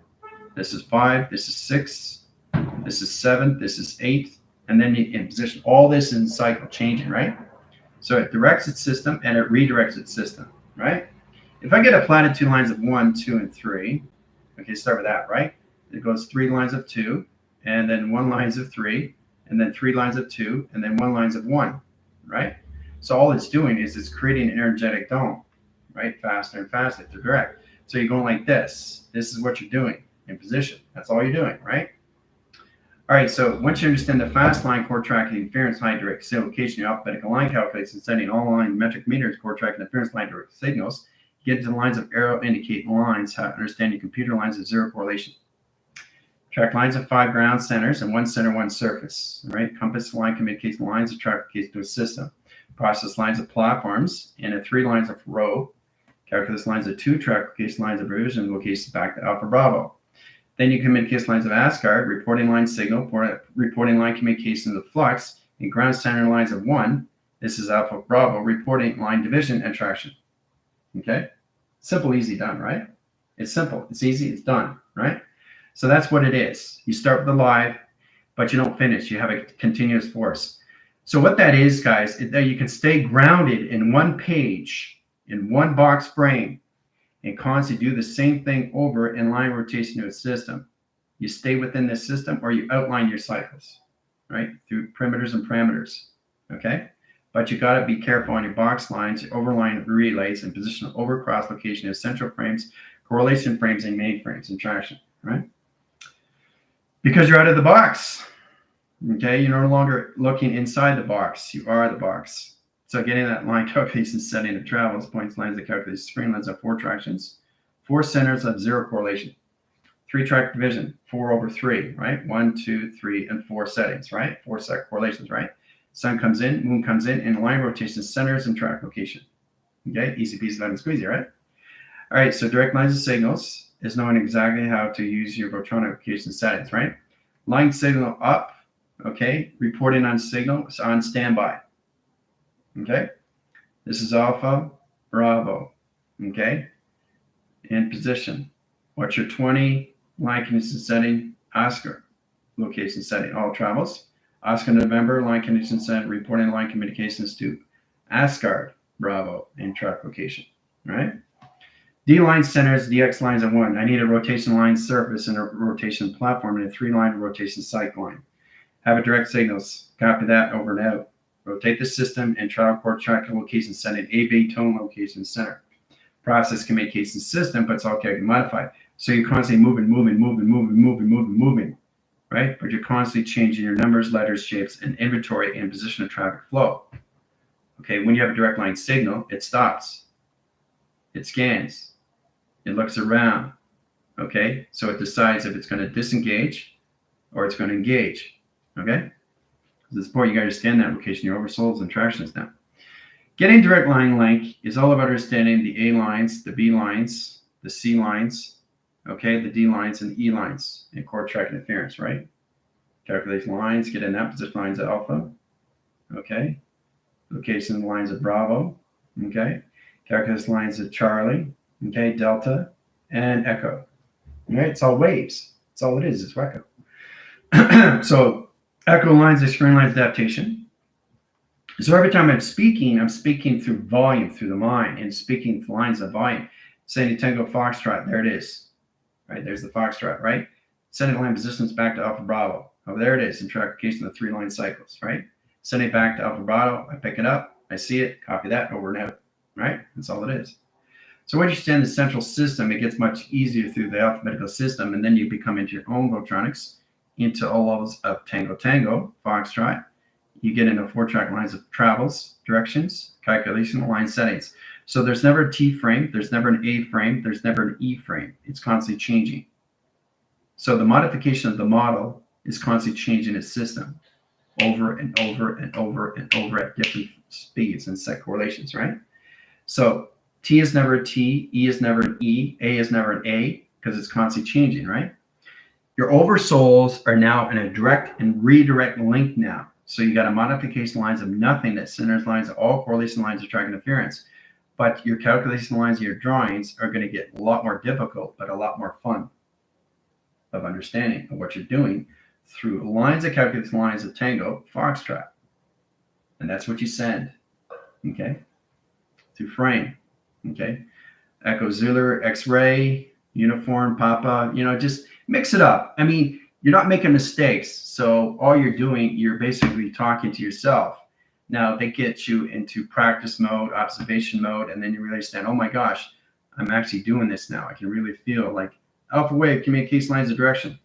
This is 5, this is 6, this is 7, this is 8, and then in position. All this in cycle changing, right? So it directs its system and it redirects its system, right? If I get a platitude lines of 1, 2, and 3, okay, start with that, right? It goes 3 lines of 2, and then 1 lines of 3, and then 3 lines of 2, and then 1 lines of 1, right? So all it's doing is it's creating an energetic dome, right? Faster and faster to direct. So you're going like this. This is what you're doing in position. That's all you're doing, right? All right, so once you understand the fast line core track interference high direct location, your alphabetical line calculation, setting all line metric meters core track interference line direct signals, get into the lines of arrow indicate lines, how to understand your computer lines of 0 correlation. Track lines of 5 ground centers and 1 center, 1 surface, right? Compass line communication lines of track location to a system. Process lines of platforms and 3 lines of row. Calculus lines of 2 track location lines of revision locations back to alpha bravo. Then you communicate lines of ASCAR, reporting line signal, reporting line communication of flux, and ground center lines of 1. This is alpha bravo, reporting line division and traction. Okay? Simple, easy, done, right? It's simple, it's easy, it's done, right? So that's what it is. You start with the live, but you don't finish. You have a continuous force. So what that is, guys, is that you can stay grounded in one page, in one box frame, and constantly do the same thing over in line rotation to a system. You stay within this system, or you outline your cycles, right? Through perimeters and parameters, okay? But you got to be careful on your box lines, your overline relays, and position over cross location of central frames, correlation frames, and main frames and traction, right? Because you're out of the box, okay? You're no longer looking inside the box. You are the box. So getting that line calculation setting of travels, points, lines that calculate spring lines of 4 tractions, 4 centers of 0 correlation, 3 track division, 4/3, right? 1, 2, 3, and 4 settings, right? 4 set correlations, right? Sun comes in, moon comes in line rotation, centers, and track location. Okay, easy peasy lemon squeezy, right? All right, so direct lines of signals is knowing exactly how to use your Votronic application settings, right? Line signal up, okay? Reporting on signal is on standby. Okay, this is Alpha Bravo, okay? In position. What's your 20 line condition setting? Oscar location setting, all travels. Oscar November line condition set, reporting line communications to Asgard Bravo in track location, right? D line centers, DX lines of 1. I need a rotation line surface and a rotation platform and a 3-line rotation cycle line. Have a direct signals. Copy that over and out. Rotate the system and travel port track location setting, AB tone location center. Process communication system, but it's all can modified. So you're constantly moving, right? But you're constantly changing your numbers, letters, shapes, and inventory and position of traffic flow. Okay, when you have a direct line signal, it stops. It scans. It looks around. Okay, so it decides if it's going to disengage or it's going to engage. Okay, at this point, you got to understand that location, your oversolds and tractions now. Getting direct line length is all about understanding the A lines, the B lines, the C lines, okay, the D lines and E lines, and core track interference, right? Calculate lines, get in that position lines of alpha, okay? Location lines of Bravo, okay? Calculate lines of Charlie, okay, Delta, and Echo. Right? It's all waves. That's all it is. It's echo. So echo lines are screen lines adaptation. So every time I'm speaking through volume, through the mind, and speaking through lines of volume. Saying Tango Foxtrot, there it is. Right, there's the Foxtrot, right? Sending line positions back to Alpha Bravo. Oh, there it is in trackification of the 3-line cycles, right? Sending it back to Alpha Bravo, I pick it up, I see it, copy that, over and out, right? That's all it is. So once you understand the central system, it gets much easier through the alphabetical system, and then you become into your own Votronics, into all levels of Tango Tango, Foxtrot. You get into 4-track lines of travels, directions, calculation, line settings. So there's never a T frame, there's never an A frame, there's never an E frame. It's constantly changing. So the modification of the model is constantly changing its system over and over and over and over at different speeds and set correlations, right? So T is never a T, E is never an E, A is never an A, because it's constantly changing, right? Your oversouls are now in a direct and redirect link now. So you got a modification lines of nothing that centers lines, all correlation lines of track interference. But your calculation lines of your drawings are going to get a lot more difficult, but a lot more fun of understanding of what you're doing through lines of calculation lines of Tango, Foxtrot. And that's what you send, okay? Through frame, okay? Echo Zulu, X-ray, uniform, Papa, just mix it up. I mean, you're not making mistakes. So all you're doing, you're basically talking to yourself. Now they get you into practice mode, observation mode, and then you really understand, oh my gosh, I'm actually doing this now. I can really feel like alpha wave communication lines of direction,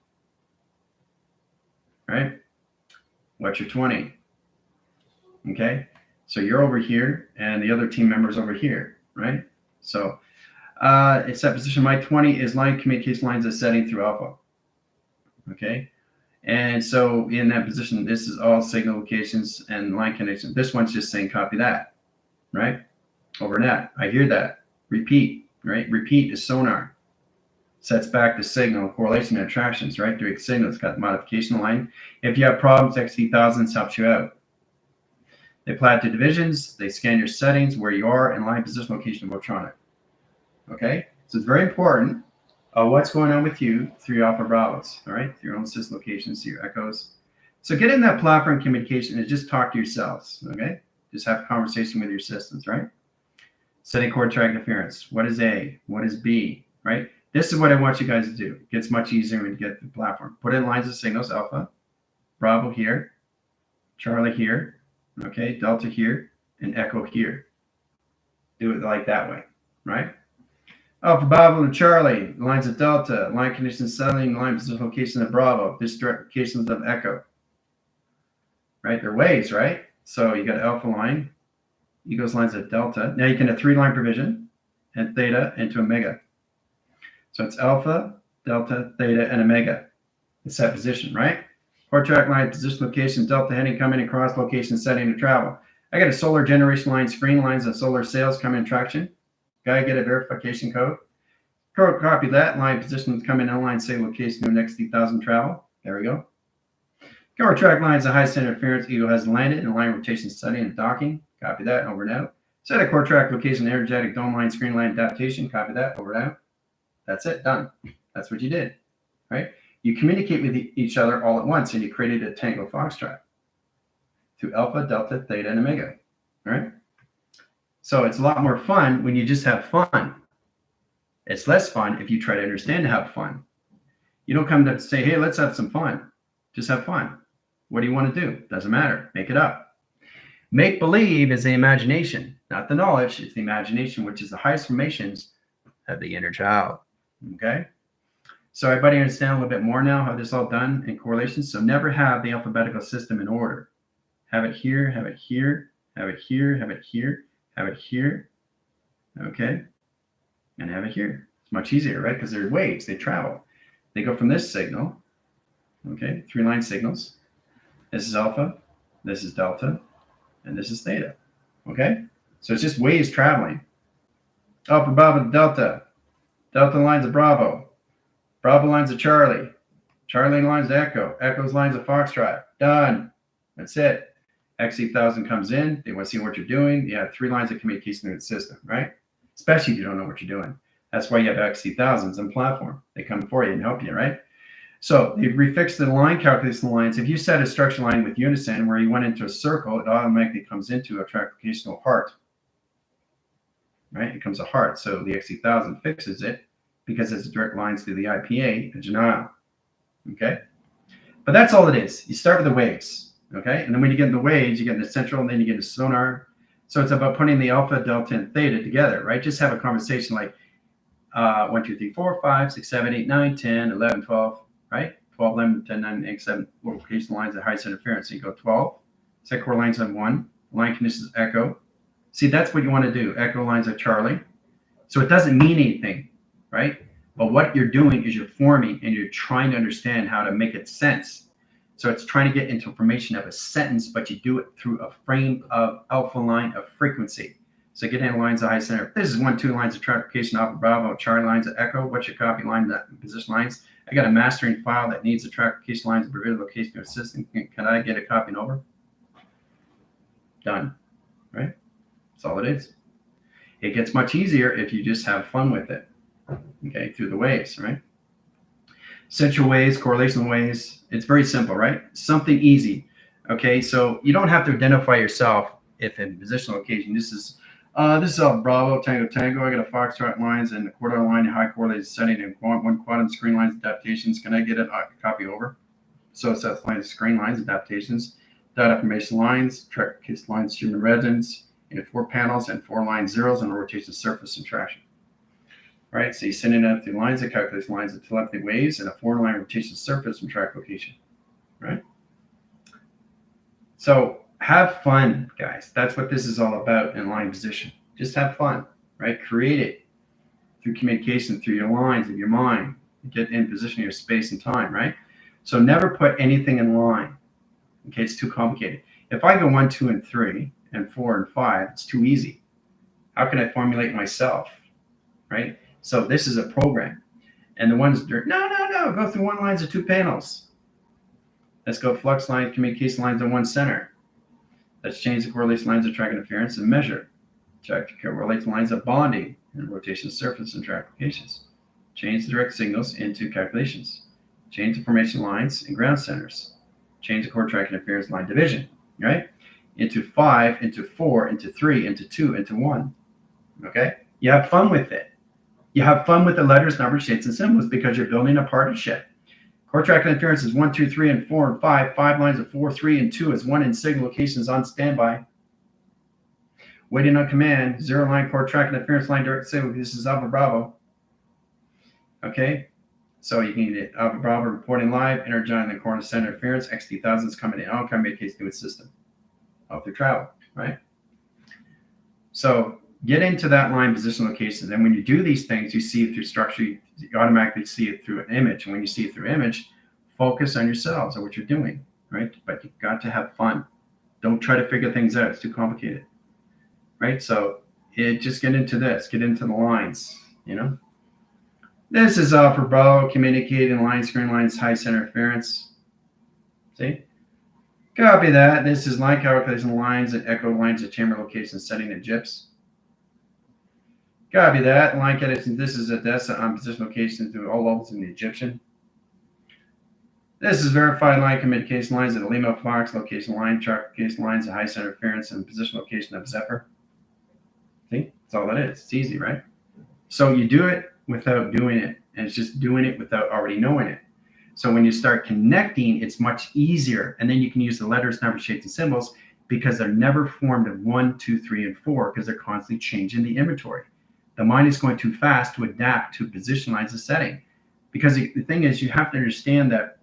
right? What's your 20? Okay, so you're over here and the other team member's over here, right? So it's that position. My 20 is line communication lines of setting through alpha, okay? And so in that position, this is all signal locations and line connections. This one's just saying copy that, right? Over that. I hear that. Repeat, right? Repeat is sonar. Sets back the signal, correlation and attractions, right? Direct signals, got the modification line. If you have problems, XT1000s helps you out. They apply it to divisions. They scan your settings, where you are, and line position location of Votronic. Okay? So it's very important. What's going on with you through your Alpha Bravos, all right? Through your own system locations, your echoes, So get in that platform communication and just talk to yourselves, okay? Just have a conversation with your systems, right? Setting core track interference. What is A? What is B, right? This is what I want you guys to do. It gets much easier when you get the platform. Put in lines of signals, alpha, Bravo here, Charlie here, okay, Delta here, and Echo here. Do it like that way, right? Alpha, Bravo, and Charlie, lines of Delta, line conditions settling, line position location of Bravo, this direct locations of Echo, right? They're waves, right? So you got alpha line, equals lines of Delta. Now you can have 3-line provision and theta into omega. So it's alpha, delta, theta, and omega. It's that position, right? Core track line, position, location, delta, heading, coming, across, location, setting, to travel. I got a solar generation line, screen lines, and solar sales coming in traction. Gotta get a verification code. Copy that line, position, coming in line, say location, to next 1,000 travel. There we go. Core track lines, a high center interference, Eagle has landed, and line rotation setting and docking. Copy that, over and out. Set a core track location, energetic dome line, screen line adaptation. Copy that, over and out. That's it, done. That's what you did, right? You communicate with each other all at once, and you created a Tango Foxtrot through alpha, delta, theta, and omega, all right? So it's a lot more fun when you just have fun. It's less fun if you try to understand to have fun. You don't come to say, hey, let's have some fun. Just have fun. What do you want to do? Doesn't matter. Make it up. Make believe is the imagination, not the knowledge. It's the imagination, which is the highest formations of the inner child. Okay? So everybody understand a little bit more now how this is all done in correlation. So never have the alphabetical system in order. Have it here, have it here, have it here, have it here, have it here. Okay? And have it here. It's much easier, right? Because they're waves. They travel. They go from this signal. Okay? 3-line signals. This is alpha. This is delta. And this is theta. Okay? So it's just waves traveling. Alpha, Bravo, Delta. Delta lines of Bravo. Bravo lines of Charlie. Charlie lines of Echo. Echo's lines of Foxtrot. Done. That's it. X8000 comes in. They want to see what you're doing. You have 3 lines of communication through the system, right? Especially if you don't know what you're doing. That's why you have X8000s on platform. They come for you and help you, right? So they've refixed the line calculation lines. If you set a structure line with unison where you went into a circle, it automatically comes into a track-locational heart, right? It becomes a heart. So the X8000 fixes it because it's direct lines through the IPA and Janelle, okay? But that's all it is. You start with the waves, okay? And then when you get into the waves, you get into central, and then you get into sonar. So it's about putting the alpha, delta, and theta together, right? Just have a conversation like 1, 2, 3, 4, 5, 6, 7, 8, 9, 10, 11, 12, right? 12, 11, 10, 9, 8, 7 location lines at highest interference. So you go 12, set core lines on 1, line conditions echo. See, that's what you want to do. Echo lines of Charlie. So it doesn't mean anything, right? But what you're doing is you're forming and you're trying to understand how to make it sense. So it's trying to get into information of a sentence, but you do it through a frame of alpha line of frequency. So get in lines of high center. This is 1, 2 lines of traffication, alpha, Bravo, Charlie lines of echo. What's your copy line, that position lines? I got a mastering file that needs the traffication lines of provisional location of system. Can I get a copy and over? Done, right? That's all it is. It gets much easier if you just have fun with it, okay, through the waves, right? Central waves, correlation waves, it's very simple, right? Something easy, okay? So you don't have to identify yourself if in positional location. This is Bravo, Tango, Tango. I got a Foxtrot lines and a quarter line, high correlated setting, and 1 quantum screen lines adaptations. Can I get a copy over? So it's that line, screen lines, adaptations, data information lines, track case lines, human resonance, and 4 panels and 4 line zeros on a rotation surface and traction. All right, so you send it out through lines that calculates lines of telepathy waves and a 4-line rotation surface and track location, right? So have fun, guys. That's what this is all about in line position. Just have fun, right? Create it through communication, through your lines of your mind. Get in position of your space and time, right? So never put anything in line. Okay, it's too complicated. If I go 1, 2, and 3, and 4 and 5, it's too easy. How can I formulate myself, right? So this is a program. And the ones that are, no, go through 1 lines of 2 panels. Let's go flux line, communication lines in 1 center. Let's change the correlation lines of track interference and measure. Check the correlation lines of bonding and rotation surface and track locations. Change the direct signals into calculations. Change the formation lines and ground centers. change the chord track interference line division, right? Into 5, into 4, into 3, into 2, into 1. Okay? You have fun with it. You have fun with the letters, numbers, shapes, and symbols because you're building a partnership. Chord track interference is 1, 2, 3, and 4, and 5. 5 lines of 4, 3, and 2 is 1 in signal locations on standby. Waiting on command, 0 line chord track interference line direct signal. This is Alpha Bravo. Okay? So you can get Alpha Bravo reporting live, energizing the corner center interference, XT1000 is coming in, all communicates to its system. All through travel, right? So get into that line position locations. And when you do these things, you see it through structure, you automatically see it through an image. And when you see it through image, focus on yourselves and what you're doing, right? But you've got to have fun. Don't try to figure things out. It's too complicated, right? So just get into this, get into the lines, you know? This is Alpha Bravo communicating line, screen lines, high center interference. See? Copy that. This is line calculation lines and echo lines at chamber location setting and JIPs. Copy that. Line calculation. This is Odessa on position location through all levels in the Egyptian. This is verified line communication lines at Lima Fox location line, track location lines at high center interference and position location of Zephyr. See? That's all that is. It's easy, right? So you do it without doing it, and it's just doing it without already knowing it. So when you start connecting, it's much easier, and then you can use the letters, numbers, shapes, and symbols because they're never formed of 1, 2, 3, and 4 because they're constantly changing the inventory. The mind is going too fast to adapt to position lines of setting. Because the thing is, you have to understand that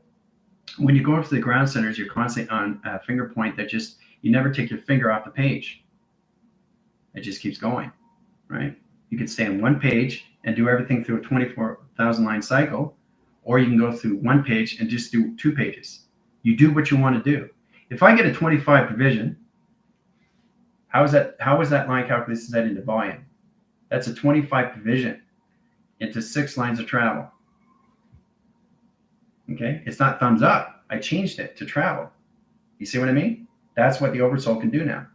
when you go into the ground centers, you're constantly on a finger point that just, you never take your finger off the page. It just keeps going, right? You could stay on one page and do everything through a 24,000 line cycle, or you can go through one page and just do 2 pages. You do what you want to do. If I get a 25 division, how is that line calculation set into volume? That's a 25 division into 6 lines of travel. Okay, it's not thumbs up. I changed it to travel. You see what I mean? That's what the oversoul can do now.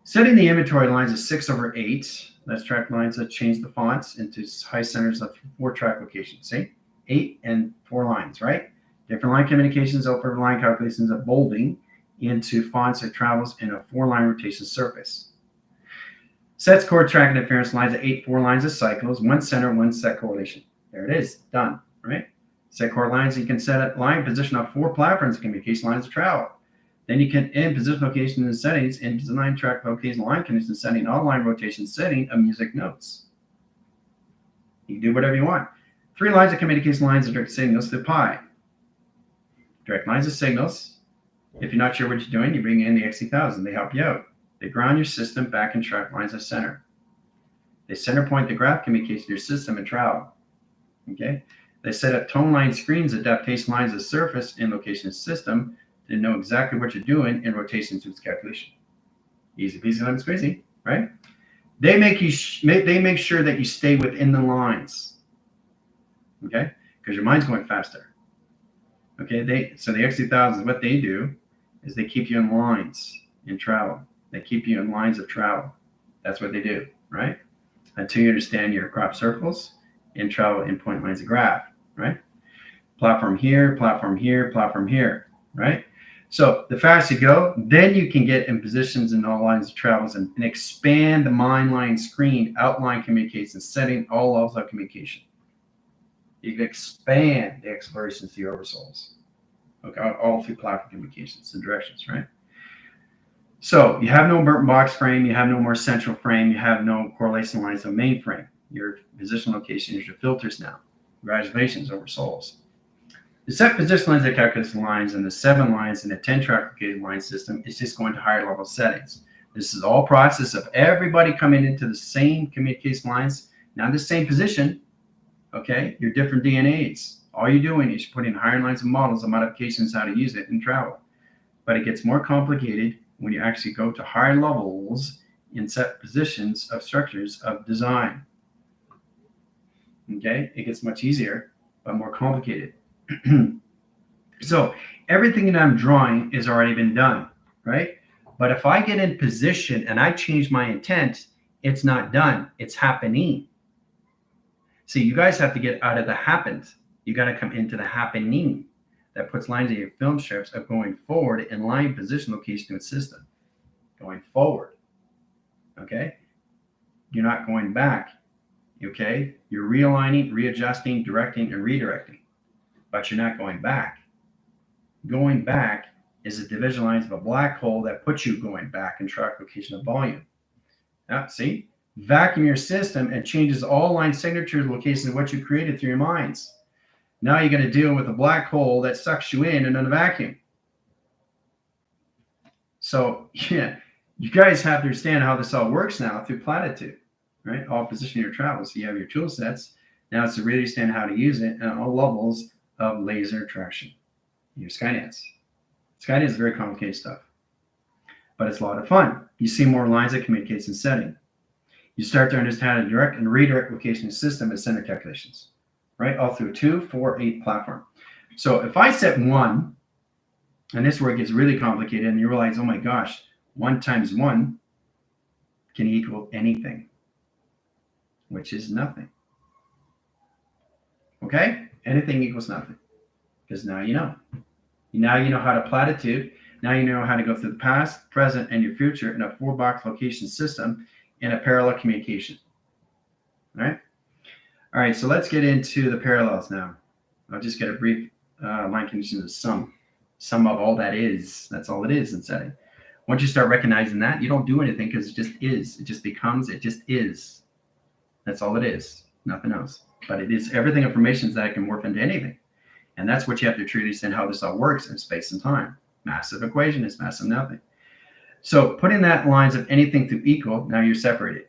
Setting the inventory lines is 6/8. That's track lines that change the fonts into high centers of 4 track locations. See? 8 and 4 lines, right? Different line communications, over line calculations of bolding into fonts that travels in a 4-line rotation surface. Sets chord track interference lines at 8 4 lines of cycles, 1 center, 1 set correlation. There it is, done, right? Set chord lines, you can set a line position of 4 platforms of communication lines of travel. Then you can in position location and settings, in design track location line condition setting, all line rotation setting of music notes. You can do whatever you want. 3 lines of communication lines of direct signals to pi. Direct lines of signals. If you're not sure what you're doing, you bring in the XT1000. They help you out. They ground your system back in track lines of center. They center point the graph communication to your system and travel. Okay. They set up tone line screens, adaptation lines of surface in location system to know exactly what you're doing in rotation to its calculation. Easy peasy lemon squeezy, right? They make you they make sure that you stay within the lines. Okay, because your mind's going faster. Okay, so the XT1000s, what they do is they keep you in lines in travel. They keep you in lines of travel. That's what they do, right? Until you understand your crop circles in travel in point lines of graph, right? Platform here, platform here, platform here, right? So the faster you go, then you can get in positions in all lines of travels and expand the mind line screen, outline communication, setting all levels of communication. You can expand the explorations to your oversouls. Okay, all through platform communications and directions, right? So you have no box frame, you have no more central frame, you have no correlation lines of main frame. Your position location is your filters now. Congratulations, oversouls. The set position lines of calculation lines and the 7 lines and the 10 track located line system is just going to higher level settings. This is all process of everybody coming into the same communication lines, not the same position. Okay, your different DNAs. All you're doing is putting higher lines of models and modifications how to use it in travel. But it gets more complicated when you actually go to higher levels in set positions of structures of design. Okay, it gets much easier, but more complicated. So everything that I'm drawing has already been done, right? But if I get in position and I change my intent, it's not done. It's happening. See, you guys have to get out of the happened. You got to come into the happening. that puts lines in your film strips of going forward in line, position, location to its system. Going forward. Okay? You're not going back. Okay? You're realigning, readjusting, directing, and redirecting. But you're not going back. Going back is the division lines of a black hole that puts you going back in track location of volume. Now, see? Vacuum your system and changes all line signatures, locations of what you created through your minds. Now you're going to deal with a black hole that sucks you in a vacuum. So, yeah, you guys have to understand how this all works now through platitude, right? All position your travels. So you have your tool sets. Now it's to really understand how to use it at all levels of laser attraction. Your Skynets. Skynet is very complicated stuff, but it's a lot of fun. You see more lines that communicates in setting. You start to understand how to direct and redirect location system and center calculations, right? All through 2, 4, 8 platform. So if I set 1, and this is where it gets really complicated, and you realize, oh my gosh, 1 times 1 can equal anything, which is nothing. Okay? Anything equals nothing. Because now you know. Now you know how to platitude. Now you know how to go through the past, present, and your future in a 4-box location system in a parallel communication. All right? All right, so let's get into the parallels now. I'll just get a brief line condition of sum. Sum of all that is. That's all it is in setting. Once you start recognizing that, you don't do anything because it just is. It just becomes, it just is. That's all it is. Nothing else. But it is everything information that can morph into anything. And that's what you have to truly understand how this all works in space and time. Massive equation is massive nothing. So putting that lines of anything through equal, now you're separated.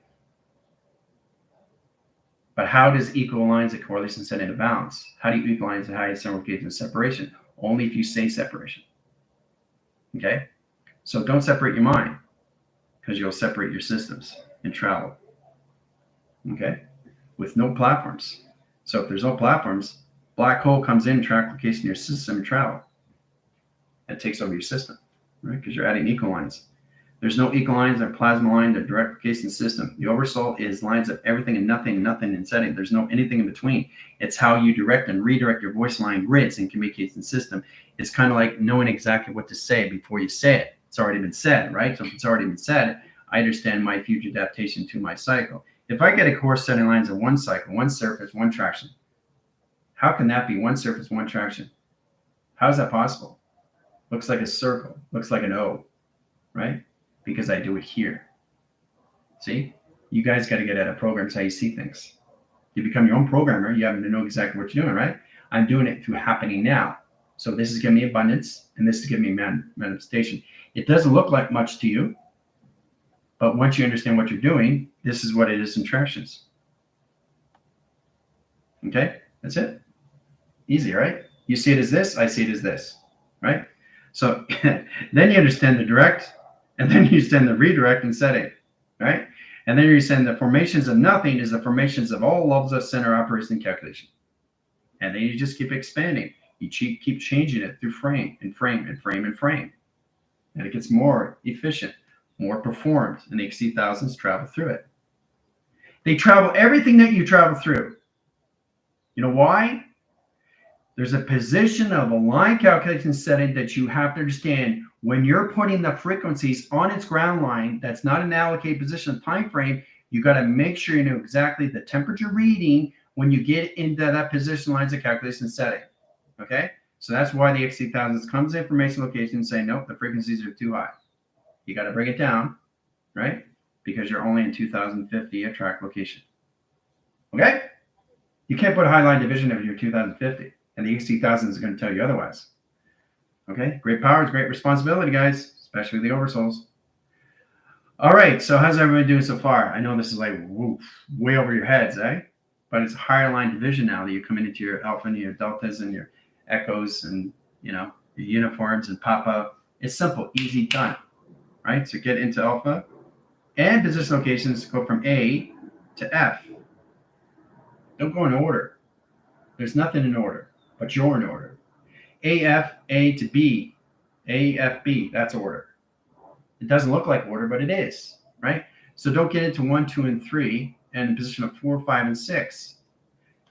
But how does equal lines of correlation set into balance? How do you equalize the highest sum location of separation? Only if you say separation. Okay? So don't separate your mind, because you'll separate your systems and travel. Okay? With no platforms. So if there's no platforms, black hole comes in, track location your system, and travel. It takes over your system, right? Because you're adding equal lines. There's no equal lines or plasma line or direct location system. The oversoul is lines of everything and nothing in setting. There's no anything in between. It's how you direct and redirect your voice line grids and communication system. It's kind of like knowing exactly what to say before you say it. It's already been said, right? So if it's already been said, I understand my future adaptation to my cycle. If I get a course setting lines of one cycle, one surface, one traction, how can that be one surface, one traction? How is that possible? Looks like a circle, looks like an O, right? Because I do it here. See? You guys got to get at a program. It's how you see things. You become your own programmer. You have to know exactly what you're doing, right? I'm doing it through happening now. So this is giving me abundance, and this is giving me manifestation. It doesn't look like much to you, but once you understand what you're doing, this is what it is in tractions. Okay? That's it. Easy, right? You see it as this, I see it as this, right? So then you understand the direct, and then you understand the redirect and setting, right? And then you understand the formations of nothing is the formations of all levels of center operation and calculation. And then you just keep expanding. You keep changing it through frame and frame and frame and frame. And it gets more efficient, more performed, and the XC thousands travel through it. They travel everything that you travel through. You know why? There's a position of a line calculation setting that you have to understand. When you're putting the frequencies on its ground line, that's not an allocated position time frame. You got to make sure you know exactly the temperature reading when you get into that position lines of calculation setting. Okay? So that's why the XC thousands comes information location and say, nope, the frequencies are too high. You got to bring it down, right? Because you're only in 2050 at track location. Okay? You can't put a high line division of your 2050. And the XC thousands is going to tell you otherwise. Okay? Great power is great responsibility, guys, especially the oversouls. All right, so how's everybody doing so far? I know this is like woof, way over your heads, eh? But it's a higher line division now that you're coming into your alpha and your deltas and your echoes and, you know, your uniforms and pop-up. It's simple, easy, done, right? So get into alpha and position locations go from A to F. Don't go in order. There's nothing in order, but you're in order. AF, A to B, AF, B, that's order. It doesn't look like order, but it is, right? So don't get into 1, 2, and 3 and in position of 4, 5, and 6.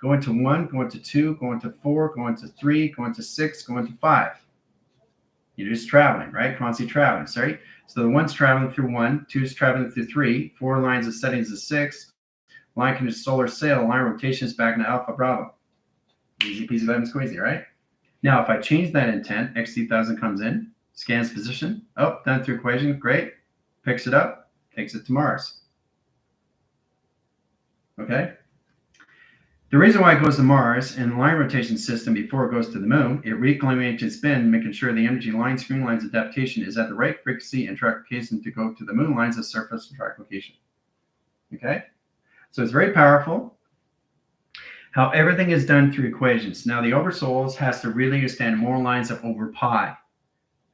Go into 1, go into 2, go into 4, go into 3, go into 6, go into 5. You're just traveling, right? Constantly traveling, sorry. So the 1's traveling through 1, 2's traveling through 3, 4 lines of settings is 6, line can just solar sail, line rotation is back into Alpha Bravo. Easy peasy lemon squeezy, right? Now, if I change that intent, X2000 comes in, scans position, oh, done through equation, great, picks it up, takes it to Mars. Okay? The reason why it goes to Mars in the line rotation system before it goes to the moon, it reclaims its spin, making sure the energy line screen lines adaptation is at the right frequency and track location to go to the moon lines of surface and track location. Okay? So it's very powerful. How everything is done through equations. Now the oversouls has to really understand more lines of over pi.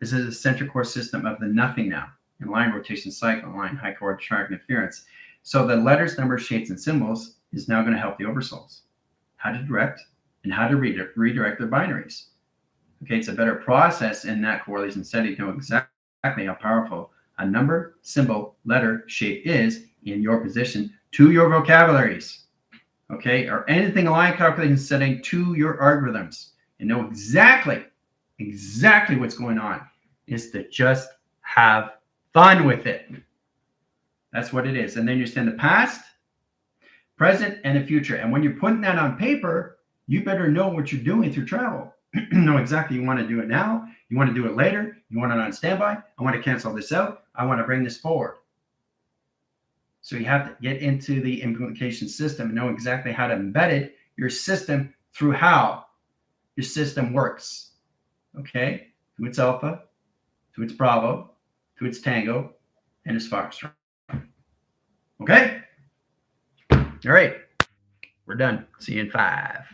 This is a central core system of the nothing now in line rotation cycle, line high core track interference. So the letters, numbers, shapes, and symbols is now going to help the oversouls. How to direct and how to redirect their binaries. Okay, it's a better process in that correlation study to know exactly how powerful a number, symbol, letter, shape is in your position to your vocabularies. Okay, or anything line calculation setting to your algorithms and know exactly what's going on is to just have fun with it. That's what it is. And then you understand the past, present, and the future. And when you're putting that on paper, you better know what you're doing through travel. Know exactly you want to do it now, you want to do it later, you want it on standby, I want to cancel this out, I want to bring this forward. So you have to get into the implementation system and know exactly how to embed it, your system, through how your system works. Okay? To its alpha, to its bravo, to its tango, and its foxtrot. Okay? All right. We're done. See you in 5.